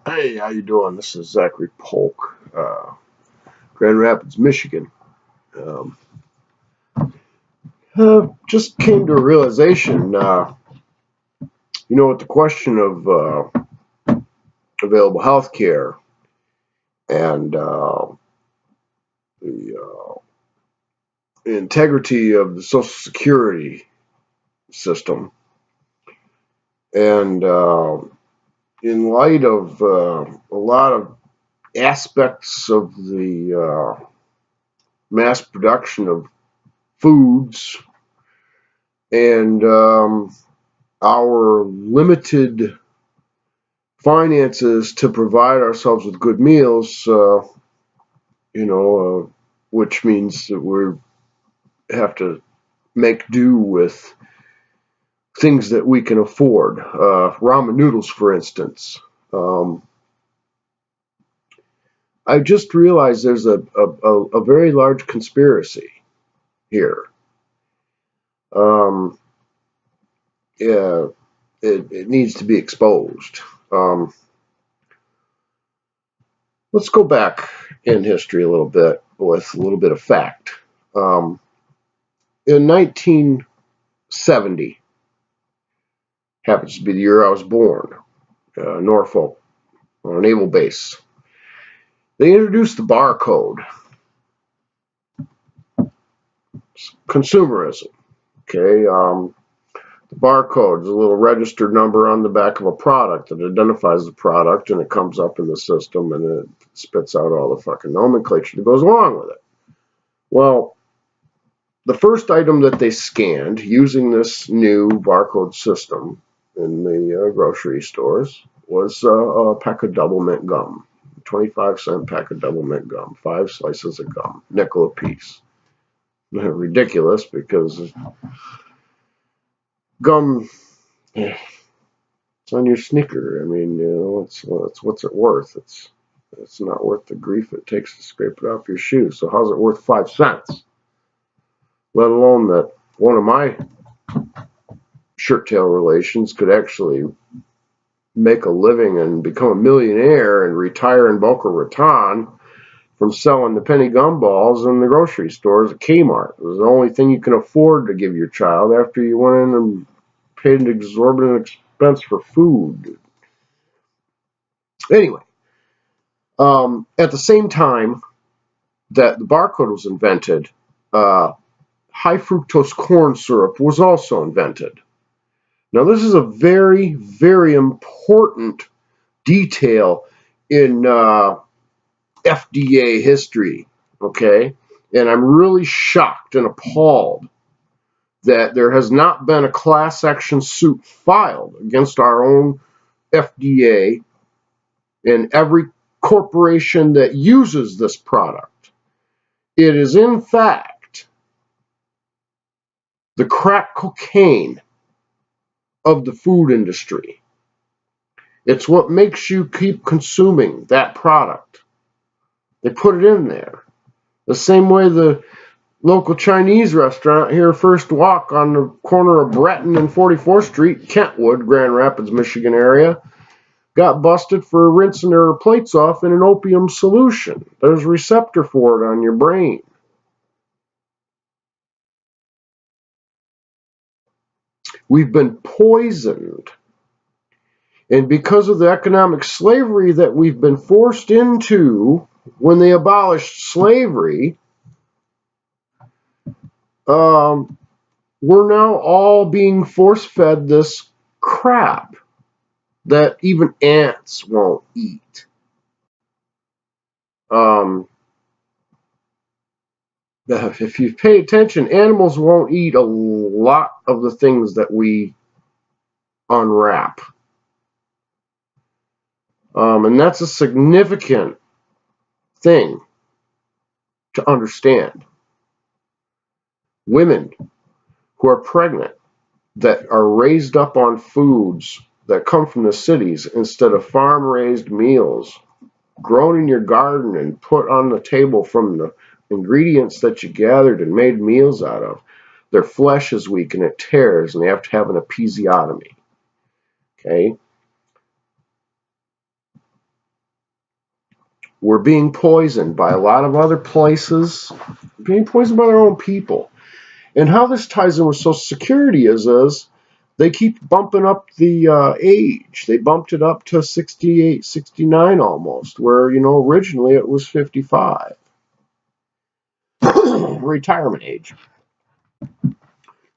Hey, how you doing? This is Zachery Polk, Grand Rapids, Michigan. Um, just came to a realization, with the question of available health care and the integrity of the Social Security system, and in light of a lot of aspects of the mass production of foods and our limited finances to provide ourselves with good meals, which means that we have to make do with things that we can afford. Ramen noodles, for instance. I just realized there's a very large conspiracy here. Yeah, it needs to be exposed. Let's go back in history a little bit with a little bit of fact. In 1970, happens to be the year I was born, Norfolk, on a naval base. They introduced the barcode. Consumerism. Okay, the barcode is a little registered number on the back of a product that identifies the product, and it comes up in the system, and it spits out all the fucking nomenclature that goes along with it. Well, the first item that they scanned using this new barcode system in the grocery stores was a pack of double mint gum. 25-cent pack of double mint gum, 5 slices of gum, nickel a piece. Ridiculous, because gum, it's on your sneaker. I mean, it's what's it worth? It's not worth the grief it takes to scrape it off your shoe. So how's it worth 5 cents? Let alone that one of my shirt tail relations could actually make a living and become a millionaire and retire in Boca Raton from selling the penny gumballs in the grocery stores at Kmart. It was the only thing you can afford to give your child after you went in and paid an exorbitant expense for food. Anyway, at the same time that the barcode was invented, high fructose corn syrup was also invented. Now, this is a very, very important detail in FDA history, okay? And I'm really shocked and appalled that there has not been a class action suit filed against our own FDA and every corporation that uses this product. It is, in fact, the crack cocaine of the food industry. It's what makes you keep consuming that product. They put it in there. The same way the local Chinese restaurant here, First Walk, on the corner of Breton and 44th Street, Kentwood, Grand Rapids, Michigan area, got busted for rinsing their plates off in an opium solution. There's a receptor for it on your brain. We've been poisoned. And because of the economic slavery that we've been forced into when they abolished slavery, we're now all being force-fed this crap that even ants won't eat. If you pay attention, animals won't eat a lot of the things that we unwrap. And that's a significant thing to understand. Women who are pregnant that are raised up on foods that come from the cities instead of farm-raised meals grown in your garden and put on the table from the ingredients that you gathered and made meals out of, their flesh is weak and it tears and they have to have an episiotomy. Okay? We're being poisoned by a lot of other places, being poisoned by their own people. And how this ties in with Social Security is they keep bumping up the age. They bumped it up to 68, 69 almost, where, originally it was 55. Retirement age.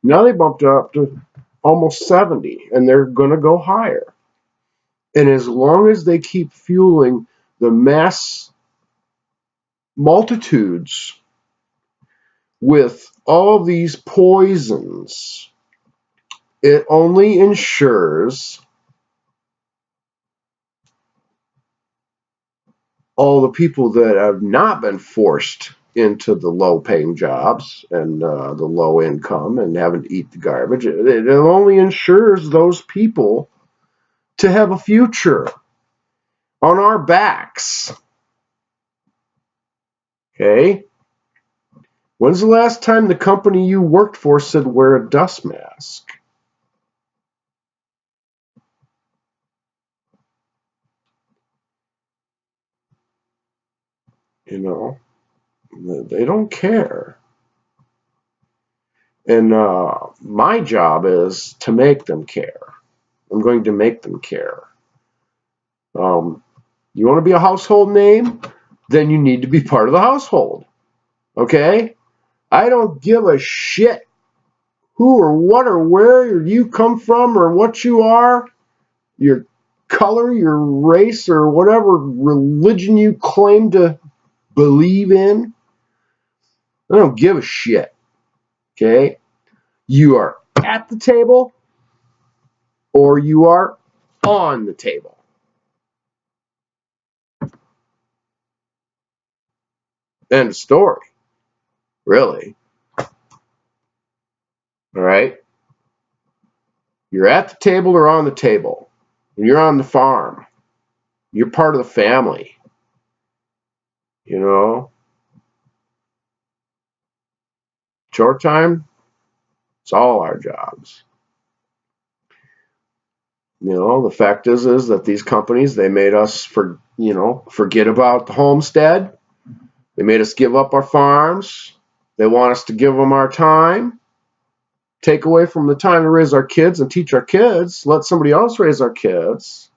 Now they bumped it up to almost 70, and they're going to go higher. And as long as they keep fueling the mass multitudes with all these poisons, it only ensures all the people that have not been forced into the low-paying jobs and the low income and having to eat the garbage. It only ensures those people to have a future on our backs. Okay? When's the last time the company you worked for said wear a dust mask? They don't care. And my job is to make them care. I'm going to make them care. You want to be a household name? Then you need to be part of the household. Okay? I don't give a shit who or what or where you come from or what you are, your color, your race, or whatever religion you claim to believe in. I don't give a shit. Okay? You are at the table or you are on the table. End of story. Really. All right? You're at the table or on the table. You're on the farm. You're part of the family. Short time, it's all our jobs. The fact is that these companies, they made us forget about the homestead. They made us give up our farms. They want us to give them our time. Take away from the time to raise our kids and teach our kids. Let somebody else raise our kids.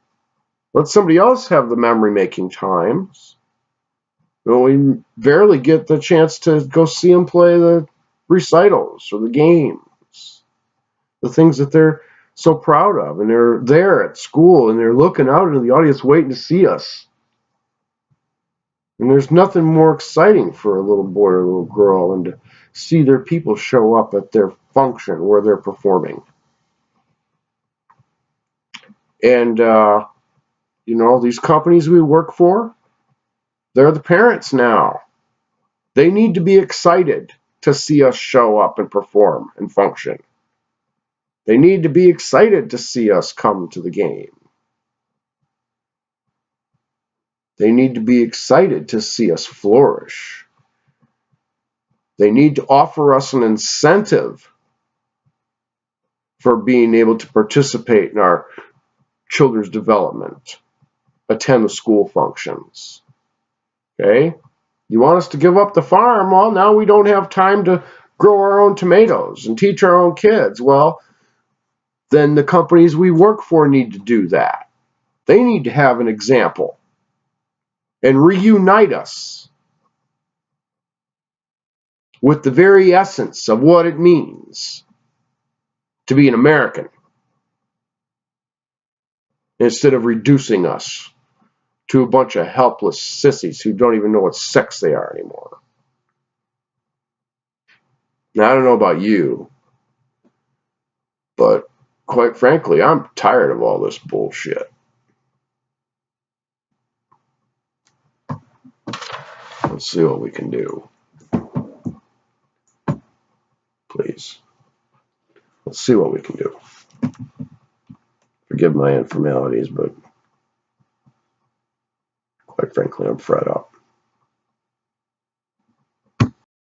Let somebody else have the memory-making times. We barely get the chance to go see them play the recitals or the games, the things that they're so proud of. And they're there at school and they're looking out into the audience waiting to see us. And there's nothing more exciting for a little boy or a little girl than to see their people show up at their function where they're performing. And, these companies we work for, they're the parents now. They need to be excited to see us show up and perform and function. They need to be excited to see us come to the game. They need to be excited to see us flourish. They need to offer us an incentive for being able to participate in our children's development, attend the school functions. Okay? You want us to give up the farm? Well, now we don't have time to grow our own tomatoes and teach our own kids. Well, then the companies we work for need to do that. They need to have an example and reunite us with the very essence of what it means to be an American, instead of reducing us to a bunch of helpless sissies who don't even know what sex they are anymore. Now, I don't know about you, but quite frankly, I'm tired of all this bullshit. Let's see what we can do. Please. Let's see what we can do. Forgive my informalities, but quite frankly, I'm fed up.